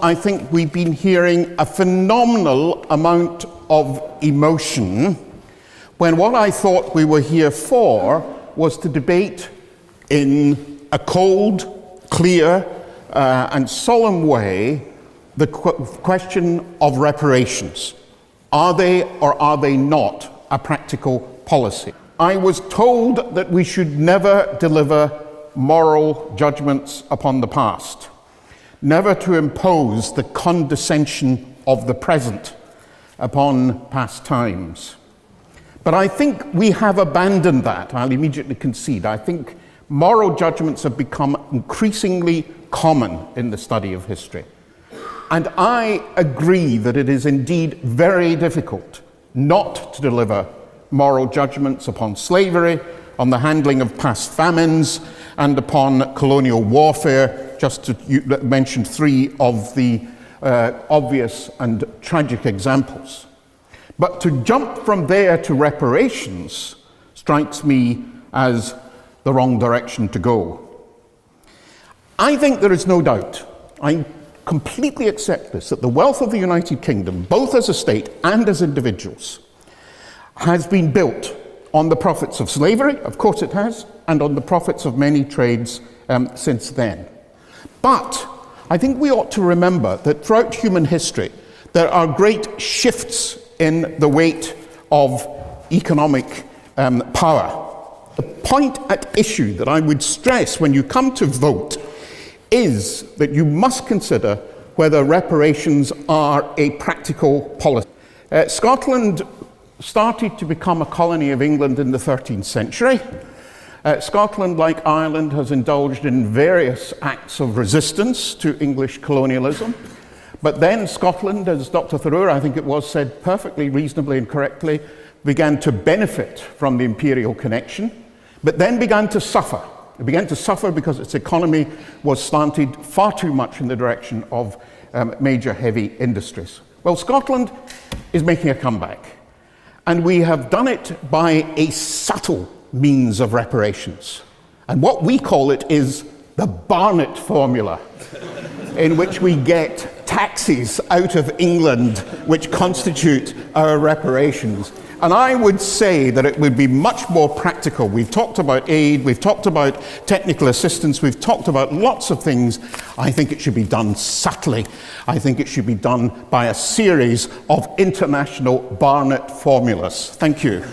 I think we've been hearing a phenomenal amount of emotion when what I thought we were here for was to debate in a cold, clear, and solemn way the question of reparations. Are they or are they not a practical policy? I was told that we should never deliver moral judgments upon the past, never to impose the condescension of the present upon past times. But I think we have abandoned that. I'll immediately concede. I think moral judgments have become increasingly common in the study of history. And I agree that it is indeed very difficult not to deliver moral judgments upon slavery, on the handling of past famines, and upon colonial warfare, just to mention three of the obvious and tragic examples. But to jump from there to reparations strikes me as the wrong direction to go. I think there is no doubt, I completely accept this, that the wealth of the United Kingdom, both as a state and as individuals, has been built on the profits of slavery, of course it has, and on the profits of many trades since then. But I think we ought to remember that throughout human history, there are great shifts in the weight of economic power. The point at issue that I would stress when you come to vote is that you must consider whether reparations are a practical policy. Scotland started to become a colony of England in the 13th century. Scotland, like Ireland, has indulged in various acts of resistance to English colonialism. But then Scotland, as Dr. Thoreau, I think it was, said perfectly reasonably and correctly, began to benefit from the imperial connection, but then began to suffer. It began to suffer because its economy was slanted far too much in the direction of major heavy industries. Well, Scotland is making a comeback, and we have done it by a subtle means of reparations. And what we call it is the Barnett formula, in which we get taxes out of England which constitute our reparations. And I would say that it would be much more practical. We've talked about aid, we've talked about technical assistance, we've talked about lots of things. I think it should be done subtly. I think it should be done by a series of international Barnett formulas. Thank you.